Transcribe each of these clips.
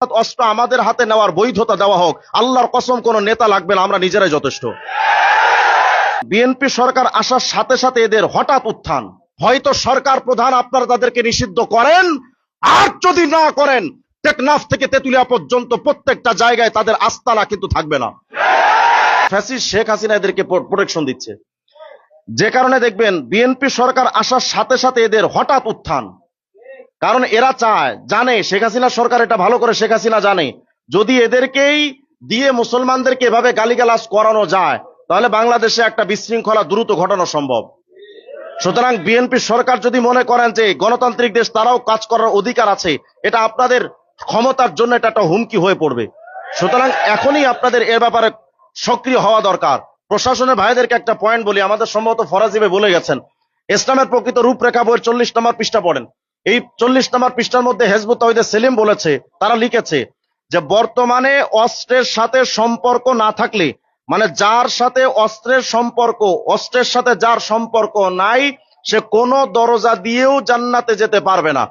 অস্ত্র আমাদের হাতে নেওয়ার বৈধতা দেওয়া হোক। আল্লাহর কসম কোন নেতা লাগবে না, আমরা নিজেরাই যথেষ্ট। বিএনপি সরকার আসার সাথে সাথে এদের হঠাৎ উত্থান। হয়তো সরকার প্রধান আপনারা তাদেরকে নিষিদ্ধ করেন, আর যদি না করেন টেকনাফ থেকে তেতুলিয়া পর্যন্ত প্রত্যেকটা জায়গায় তাদের আস্তানা কিন্তু থাকবে না। ফ্যাসিস্ট শেখ হাসিনা এদেরকে প্রোটেকশন দিচ্ছে, যে কারণে দেখবেন বিএনপি সরকার আসার সাথে সাথে এদের হঠাৎ উত্থান। কারণ এরা চায়, জানে শেখ হাসিনা সরকার এটা ভালো করে শেখ হাসিনা জানে, যদি এদেরকেই দিয়ে মুসলমানদেরকে এভাবে গালিগালাজ করানো যায় তাহলে বাংলাদেশে একটা বিশৃঙ্খলা দ্রুত ঘটানো সম্ভব। সুতরাং বিএনপি সরকার যদি মনে করেন যে গণতান্ত্রিক দেশ, তারাও কাজ করার অধিকার আছে, এটা আপনাদের ক্ষমতার জন্য এটা একটা হুমকি হয়ে পড়বে। সুতরাং এখনই আপনাদের এর ব্যাপারে সক্রিয় হওয়া দরকার। প্রশাসনের ভাইদেরকে একটা পয়েন্ট বলি, আমাদের সম্ভবত ফরাজি ভাই বলে গেছেন, ইসলামের প্রকৃত রূপরেখা বইয়ের 40 নম্বর পৃষ্ঠা পড়েন। এই 40 নম্বর পৃষ্ঠার মধ্যে হিজবুত তাওহীদের সেলিম বলেছে, তারা লিখেছে যে বর্তমানে অস্ত্রের সাথে সম্পর্ক না থাকলে, মানে যার সাথে অস্ত্রের সম্পর্ক, অস্ত্রের সাথে যার সম্পর্ক নাই, সে কোনো দরজা দিয়েও জান্নাতে যেতে পারবে না।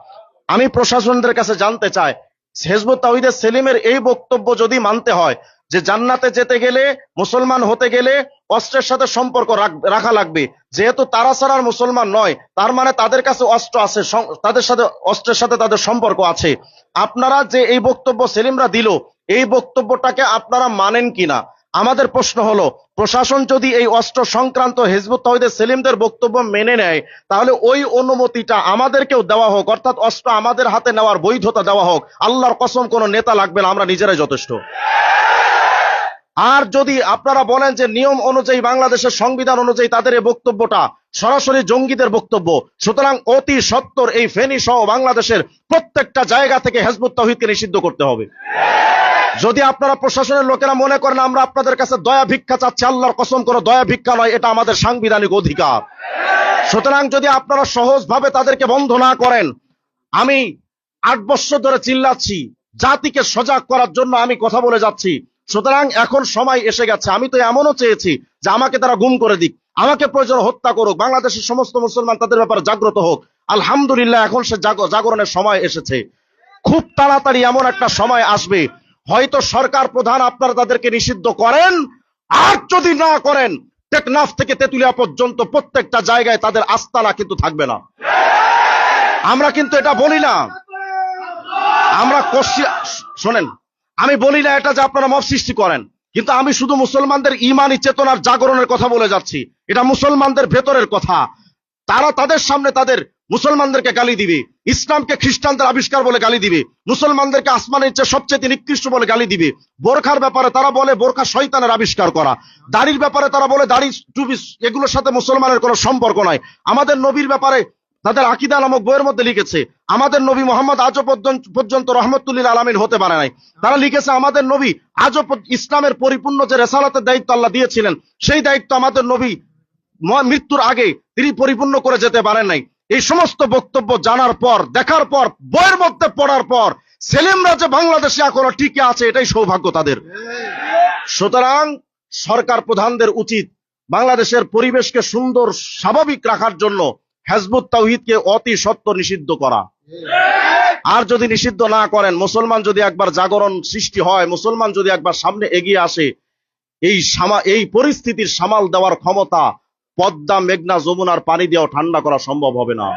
আমি প্রশাসনদের কাছে জানতে চাই, হিজবুত তাওহীদের সেলিমের এই বক্তব্য যদি মানতে হয় যে জান্নাতে যেতে গেলে, মুসলমান হতে গেলে অস্ত্রের সাথে সম্পর্ক রাখা লাগবে, যেহেতু তারা ছাড়া মুসলমান নয়, তার মানে তাদের কাছে অস্ত্র আছে, তাদের সাথে অস্ত্রের সাথে তাদের সম্পর্ক আছে। আপনারা যে এই বক্তব্য সেলিমরা দিল, এই বক্তব্যটাকে আপনারা মানেন কিনা? আমাদের প্রশ্ন হলো, প্রশাসন যদি এই অস্ত্র সংক্রান্ত হিজবুত তাওহীদের সেলিমদের বক্তব্য মেনে নেয়, তাহলে ওই অনুমতিটা আমাদেরকেও দেওয়া হোক, অর্থাৎ অস্ত্র আমাদের হাতে নেওয়ার বৈধতা দেওয়া হোক। আল্লাহর কসম কোন নেতা লাগবে না, আমরা নিজেরাই যথেষ্ট। আর যদি আপনারা বলেন যে নিয়ম অনুযায়ী, বাংলাদেশের সংবিধান অনুযায়ী তাদের এই বক্তব্যটা সরাসরি জঙ্গিদের বক্তব্য, সুতরাং অতি সত্বর এই ফেনী সহ বাংলাদেশের প্রত্যেকটা জায়গা থেকে হিজবুত তাওহীদকে নিষিদ্ধ করতে হবে। যদি আপনারা প্রশাসনের লোকেরা মনে করেন আমরা আপনাদের কাছে দয়া ভিক্ষা চাচ্ছি, আল্লাহর কসম কোনো দয়া ভিক্ষা নয়, এটা আমাদের সাংবিধানিক অধিকার। সুতরাং যদি আপনারা সহজভাবে তাদেরকে বন্ধ না করেন, আমি 8 বছর ধরে চিল্লাচ্ছি, জাতিকে সজাগ করার জন্য আমি কথা বলে যাচ্ছি। সুতরাং এখন সময় এসে গেছে, আমি তো এমনও চেয়েছি যে আমাকে তারা গুম করে দিক, আমাকে প্রয়োজন হত্যা করুক, বাংলাদেশের সমস্ত মুসলমান তাদের ব্যাপারে জাগ্রত হোক। আলহামদুলিল্লাহ এখন সে জাগরণের সময় এসেছে। খুব তাড়াতাড়ি এমন একটা সময় আসবে, হয়তো সরকার প্রধান আপনারা তাদেরকে নিষিদ্ধ করেন, আর যদি না করেন টেকনাফ থেকে তেতুলিয়া পর্যন্ত প্রত্যেকটা জায়গায় তাদের আস্তানা কিন্তু থাকবে না। আমরা কিন্তু এটা বলি না, আমরা শোনেন, আমি বলি না এটা যে আপনারা মব সৃষ্টি করেন, কিন্তু আমি শুধু মুসলমানদের ঈমানি চেতনার জাগরণের কথা বলে যাচ্ছি। এটা মুসলমানদের ভেতরের কথা। তারা তাদের সামনে তাদের মুসলমানদেরকে গালি দিবে, ইসলামকে খ্রিস্টানদের আবিষ্কার বলে গালি দিবে, মুসলমানদেরকে আসমানের চেয়ে সবচেয়ে নিকৃষ্ট বলে গালি দিবে। বোরখার ব্যাপারে তারা বলে বোরখা শয়তানের আবিষ্কার করা, দাড়ির ব্যাপারে তারা বলে দাড়ি টুপি এগুলোর সাথে মুসলমানের কোনো সম্পর্ক নাই। আমাদের নবীর ব্যাপারে তাদের আকীদা নামক বইয়ের মধ্যে লিখেছে আমাদের নবী মোহাম্মদ আজও পর্যন্ত রহমতুল্লিল আলামিন হতে পারে নাই। তারা লিখেছে আমাদের নবী আজও ইসলামের পরিপূর্ণ যে রেসালাতের দায়িত্ব আল্লাহ দিয়েছিলেন, সেই দায়িত্ব আমাদের নবী মৃত্যুর আগে তিনি পরিপূর্ণ করে যেতে পারেন নাই। এই সমস্ত বক্তব্য জানার পর, দেখার পর, বইয়ের মধ্যে পড়ার পর সেলিমরা যে বাংলাদেশে এখনো টিকে আছে, এটাই সৌভাগ্য তাদের। সুতরাং সরকার প্রধানদের উচিত বাংলাদেশের পরিবেশকে সুন্দর স্বাভাবিক রাখার জন্য হিজবুত তাওহীদকে অতি সত্বর নিষিদ্ধ করা। আর যদি নিষিদ্ধ না করেন, মুসলমান যদি একবার জাগরণ সৃষ্টি হয়, মুসলমান যদি একবার সামনে এগিয়ে আসে, এই পরিস্থিতির সামাল দেওয়ার ক্ষমতা পদ্মা, মেঘনা, যমুনার পানি দিয়েও ঠান্ডা করা সম্ভব হবে না।